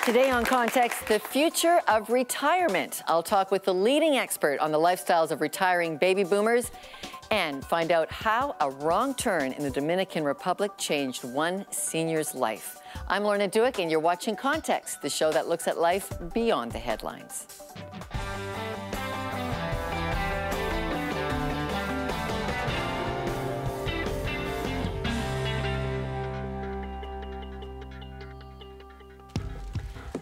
Today on Context, the future of retirement. I'll talk with the leading expert on the lifestyles of retiring baby boomers and find out how a wrong turn in the Dominican Republic changed one senior's life. I'm Lorna Duick, and you're watching Context, the show that looks at life beyond the headlines.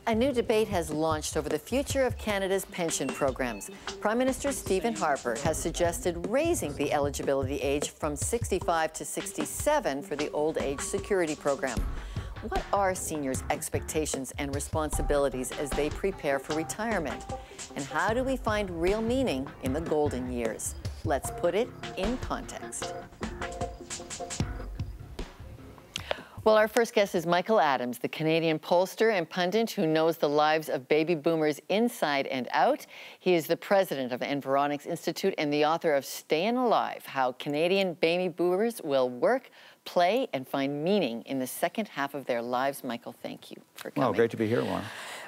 A new debate has launched over the future of Canada's pension programs. Prime Minister Stephen Harper has suggested raising the eligibility age from 65 to 67 for the Old Age Security Program. What are seniors' expectations and responsibilities as they prepare for retirement? And how do we find real meaning in the golden years? Let's put it in context. Well, our first guest is Michael Adams, the Canadian pollster and pundit who knows the lives of baby boomers inside and out. He is the president of the Environics Institute and the author of Staying Alive, How Canadian Baby Boomers Will Work, Play, and Find Meaning in the Second Half of Their Lives. Michael, thank you for coming. Well, great to be here, Lauren.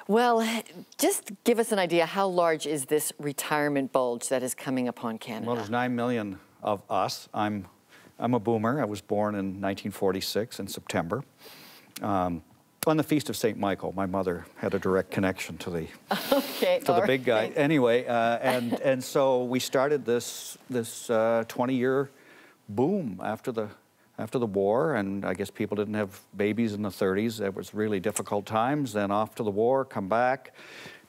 Well, just give us an idea, how large is this retirement bulge that is coming upon Canada? Well, there's 9 million of us. I'm a boomer. I was born in 1946 in September. On the Feast of St. Michael, my mother had a direct connection to the big guy. Anyway, and so we started this 20-year boom after the war, and I guess people didn't have babies in the 30s. It was really difficult times. Then off to the war, come back,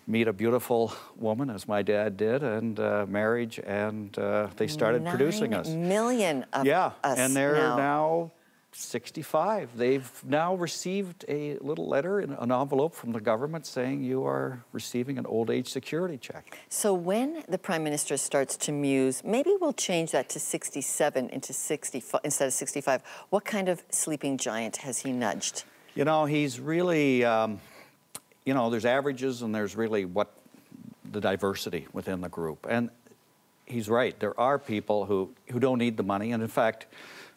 meet a beautiful woman, as my dad did, and marriage, and they started producing us. 9 million of us and they're now 65. They've now received a little letter in an envelope from the government saying you are receiving an old age security check. So when the Prime Minister starts to muse, maybe we'll change that to 67 into 65 instead of 65. What kind of sleeping giant has he nudged? You know, he's really... you know, there's averages and there's really the diversity within the group. And he's right. There are people who don't need the money. And in fact,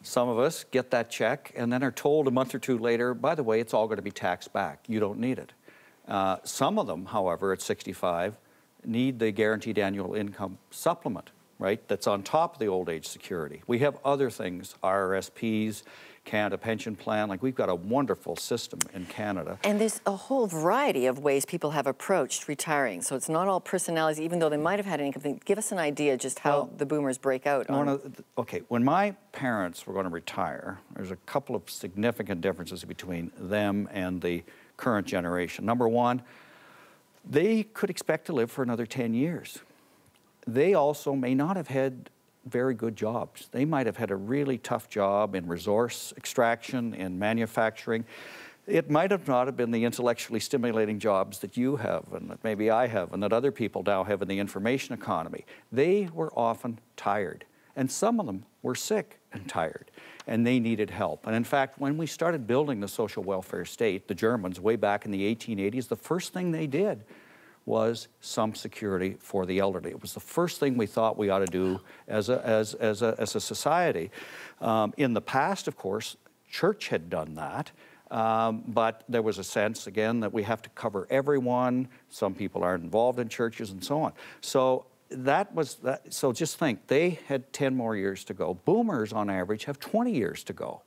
some of us get that check and then are told a month or two later, by the way, it's all going to be taxed back. You don't need it. Some of them, however, at 65, need the guaranteed annual income supplement, right? That's on top of the old age security. We have other things, RRSPs, Canada Pension Plan. Like, we've got a wonderful system in Canada. And there's a whole variety of ways people have approached retiring. So it's not all personalities, even though they might have had an income. Give us an idea just how the boomers break out. Okay, when my parents were going to retire, there's a couple of significant differences between them and the current generation. Number one, they could expect to live for another 10 years. They also may not have had very good jobs. They might have had a really tough job in resource extraction, in manufacturing. It might have not have been the intellectually stimulating jobs that you have and that maybe I have and that other people now have in the information economy. They were often tired, and some of them were sick and tired, and they needed help. And in fact, when we started building the social welfare state, the Germans, way back in the 1880s, the first thing they did was some security for the elderly. It was the first thing we thought we ought to do as a society. In the past, of course, church had done that, but there was a sense, again, that we have to cover everyone. Some people aren't involved in churches and so on. So that was that. So just think, they had 10 more years to go. Boomers, on average, have 20 years to go.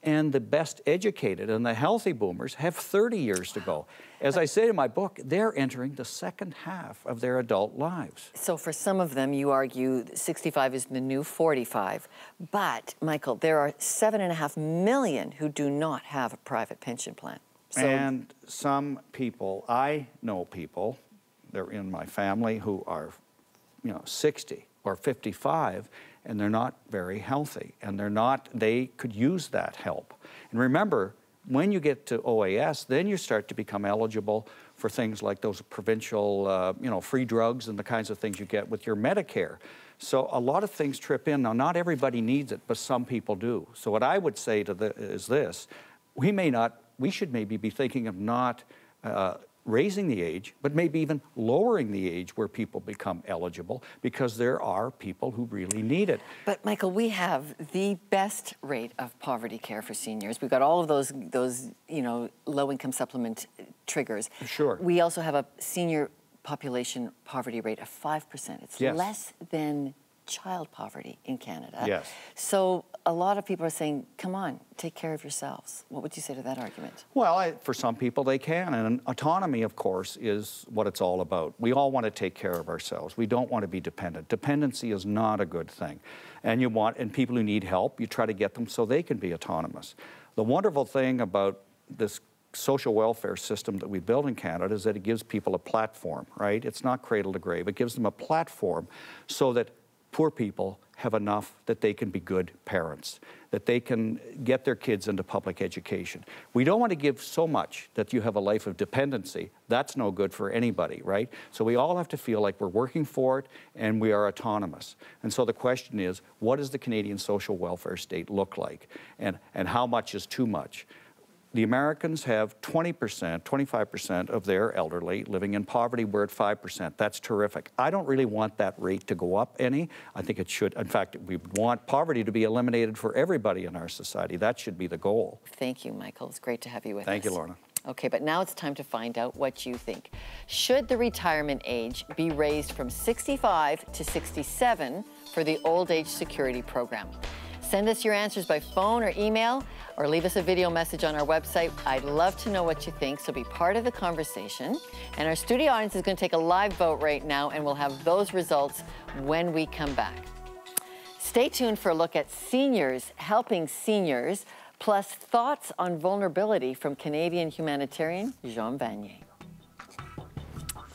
And the best educated and the healthy boomers have 30 years to go. As I say in my book, they're entering the second half of their adult lives. So for some of them, you argue 65 is the new 45. But, Michael, there are 7.5 million who do not have a private pension plan. So and some people, I know people, they're in my family, who are, 60 or 55, and they're not very healthy, and they could use that help. And remember, when you get to OAS, then you start to become eligible for things like those provincial, free drugs and the kinds of things you get with your Medicare. So a lot of things trip in. Now, not everybody needs it, but some people do. So what I would say is this: we should maybe be thinking of not raising the age, but maybe even lowering the age where people become eligible, because there are people who really need it. But Michael, we have the best rate of poverty care for seniors. We've got all of those low-income supplement triggers. Sure. We also have a senior population poverty rate of 5%. It's Yes. less than child poverty in Canada. Yes. So a lot of people are saying, come on, take care of yourselves. What would you say to that argument? Well, for some people they can, and autonomy, of course, is what it's all about. We all want to take care of ourselves. We don't want to be dependent. Dependency is not a good thing. And people who need help, you try to get them so they can be autonomous. The wonderful thing about this social welfare system that we build in Canada is that it gives people a platform, right? It's not cradle to grave. It gives them a platform so that poor people have enough that they can be good parents, that they can get their kids into public education. We don't want to give so much that you have a life of dependency. That's no good for anybody, right? So we all have to feel like we're working for it and we are autonomous. And so the question is, what does the Canadian social welfare state look like? And how much is too much? The Americans have 20%, 25% of their elderly living in poverty. We're at 5%. That's terrific. I don't really want that rate to go up any. I think it should. In fact, we want poverty to be eliminated for everybody in our society. That should be the goal. Thank you, Michael. It's great to have you with us. Thank you, Lorna. Okay, but now it's time to find out what you think. Should the retirement age be raised from 65 to 67 for the Old Age Security Program? Send us your answers by phone or email, or leave us a video message on our website. I'd love to know what you think, so be part of the conversation. And our studio audience is going to take a live vote right now, and we'll have those results when we come back. Stay tuned for a look at seniors helping seniors, plus thoughts on vulnerability from Canadian humanitarian Jean Vanier.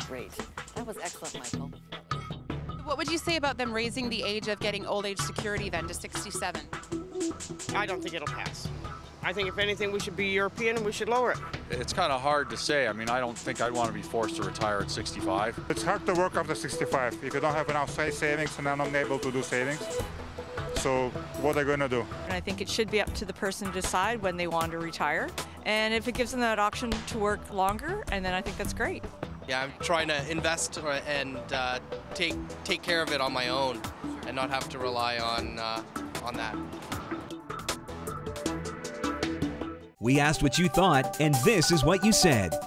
Great. That was excellent, Michael. What would you say about them raising the age of getting old age security then to 67? I don't think it'll pass. I think if anything, we should be European and we should lower it. It's kind of hard to say. I mean, I don't think I'd want to be forced to retire at 65. It's hard to work after 65 if you don't have enough savings and are not able to do savings. So what are they going to do? And I think it should be up to the person to decide when they want to retire. And if it gives them that option to work longer, and then I think that's great. Yeah, I'm trying to invest and take care of it on my own and not have to rely on that. We asked what you thought, and this is what you said.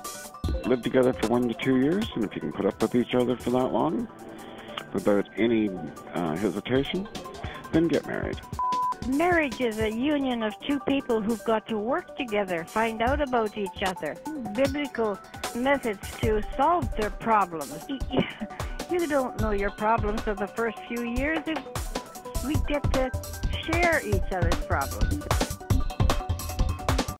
Live together for 1 to 2 years, and if you can put up with each other for that long, without any hesitation, then get married. Marriage is a union of two people who've got to work together, find out about each other. Biblical methods to solve their problems. You don't know your problems for the first few years. We get to share each other's problems.